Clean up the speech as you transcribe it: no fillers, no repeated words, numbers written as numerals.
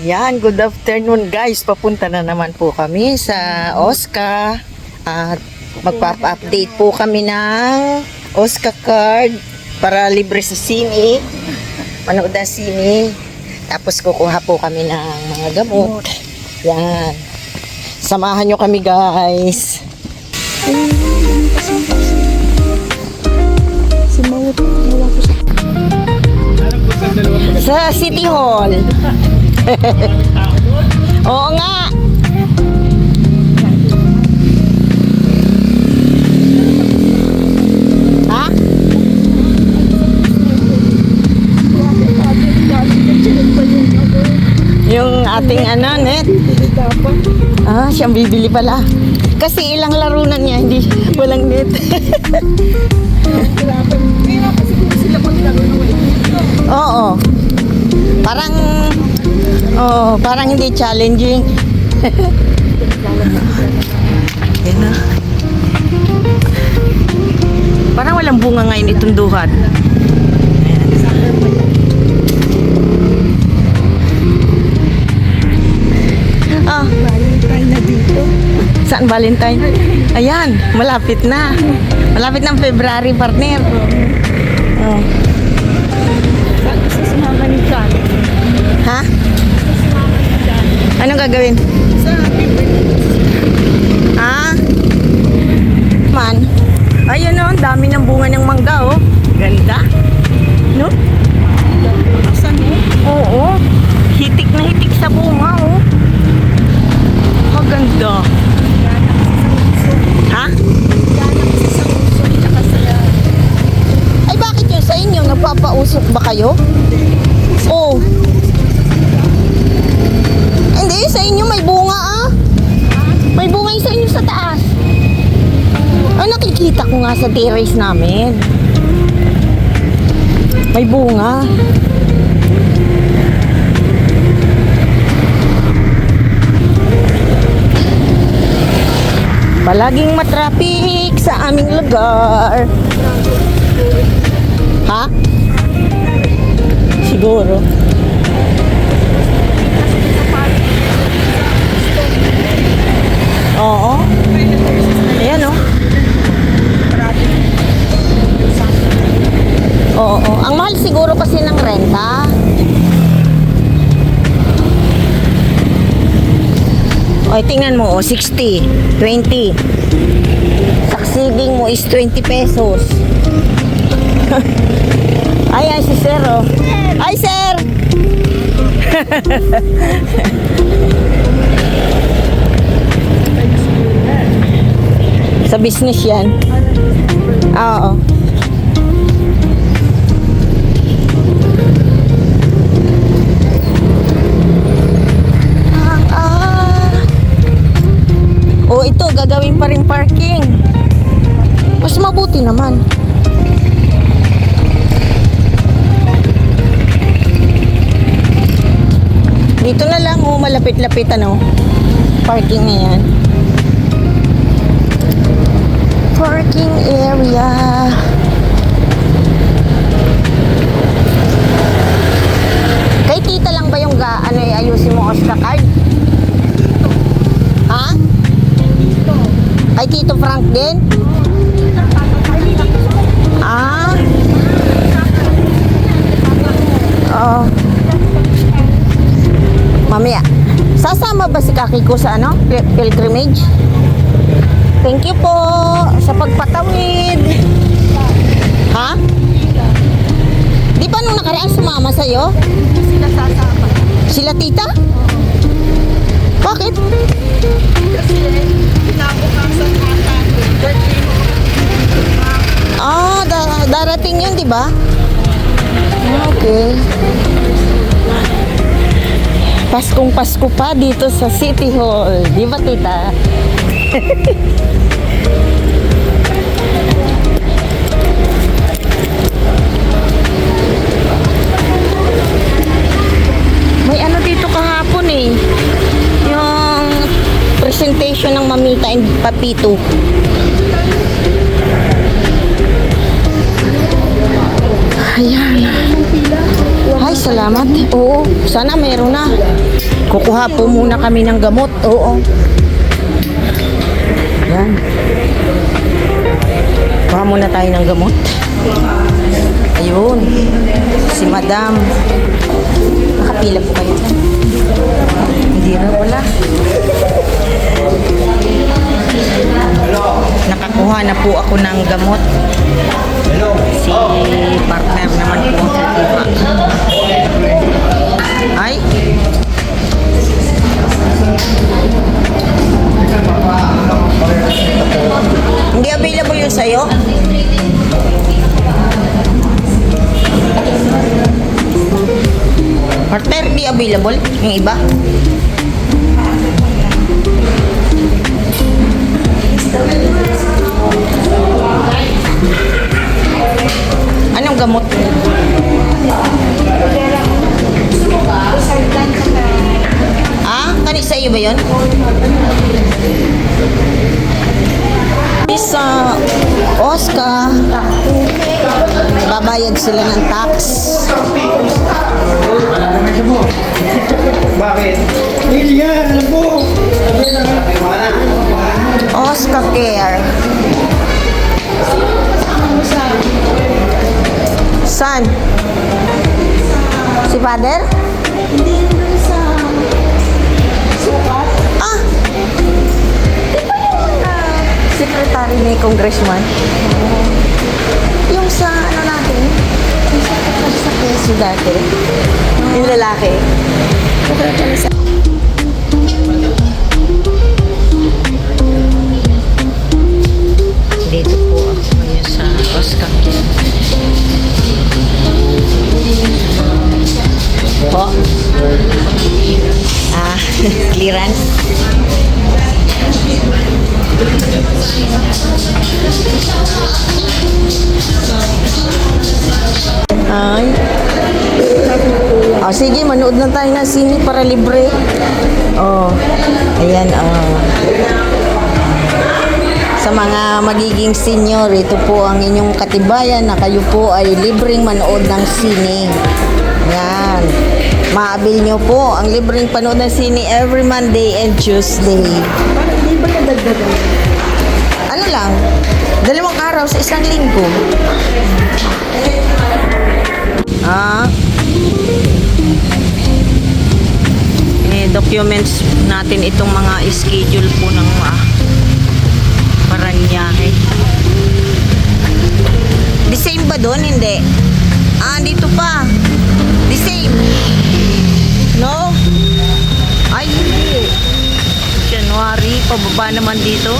Yan, good afternoon guys. Papunta na naman po kami sa Oscar. At magpapa-update po kami ng Oscar card para libre sa sine. Manood na sine. Tapos kukuha po kami ng mga gamot. Yan. Samahan nyo kami guys. Sa City Hall. Oo nga. Ha? Yung ating net. Ah, siyang bibili pala. Kasi ilang larunan niya, hindi walang net. Oo. Parang hindi challenging. Yan na. Parang walang bunga ngayon itong duhat. Ah, Valentine na dito. Saan Valentine? Ayan, malapit na. Malapit ng February, partner. Oh. Saan gusto sumama ni John? Ha? Anong gagawin? Sa happy birthday. Ah? Man. Ayun o, ang dami ng bunga ng mangga oh. Ganda. No? Asan mo? Oo. Hitik na hitik sa bunga oh. Maganda. Ha? Ay bakit yun sa inyo? Nagpapausok ba kayo? Oo. Hindi, sa inyo may bunga ah. May bunga yung sa inyo sa taas. Ay, nakikita ko nga sa terrace namin. May bunga. Palaging matraffic sa aming lugar. Ha? Siguro. Oo. Ayan o. Oo. Ang mahal siguro kasi ng renta. O, tingnan mo, 60, 20. Succeeding mo is 20 pesos. Ay, si Sir, oh. Ay, Sir! Sa business yan. Oo. O ito, gagawin pa rin parking. Mas mabuti naman. Dito na lang, malapit-lapit parking na yan. Parking area. Kay tita lang ba yung ayusin mo Oscar card? Ha? Kay Tito Frank din? Ah? Oo. Mamaya. Sasama ba si Kaki ko sa pilgrimage? Thank you po sa pagpatawid. Ha? Di ba nung nakaraan sumama sa'yo? Sila sasama. Sila tita? Bakit? Kasi kinabukasan ata. Birthday mo. Ah, darating yun, di ba? Okay. Paskong Pasko pa dito sa City Hall. Di ba, tita? May dito kahapon eh. Yung presentation ng Mamita and Papito. Ayan. Ay, salamat. Oo, sana meron na. Kukuha po muna kami ng gamot. Oo. Yan. Kuha muna tayo ng gamot. Ayun. Si Madam. Nakapila po kayo. Hindi na wala. Nakakuha na po ako ng gamot. Si partner naman po ang kukuha. Ay. Hindi available yun sa'yo? Partner, di available? Yung iba? Anong gamot? Ah, kani sa iyo ba yun? Sa Oscar, babayad sila ng tax. Bakit? Hindi yan, alam mo. Oscar Care. San? Si Father? Hindi doon sa sukat. Ah! Di ba yung secretary ni congressman? Yung sa ano natin? Yung sa peso dati? Yung lalaki? Dito po ako ngayon sa Oscar Care. Po? Ah, clearance? Ay. Oh, sige, manood na tayo ng sine para libre. Oh, ayan, oh. Sa mga magiging senior, ito po ang inyong katibayan na kayo po ay libreng manood ng sine. Yan. Maabil nyo po ang libreng panood ng sine every Monday and Tuesday. Hindi ba nadagdagan? Ano lang, 2 araw sa isang linggo. Ah. Documents natin itong mga schedule po ng Paranaque. The same ba doon? Hindi. Ah, dito pa. The same. No? Ay, hindi. January, pababa naman dito.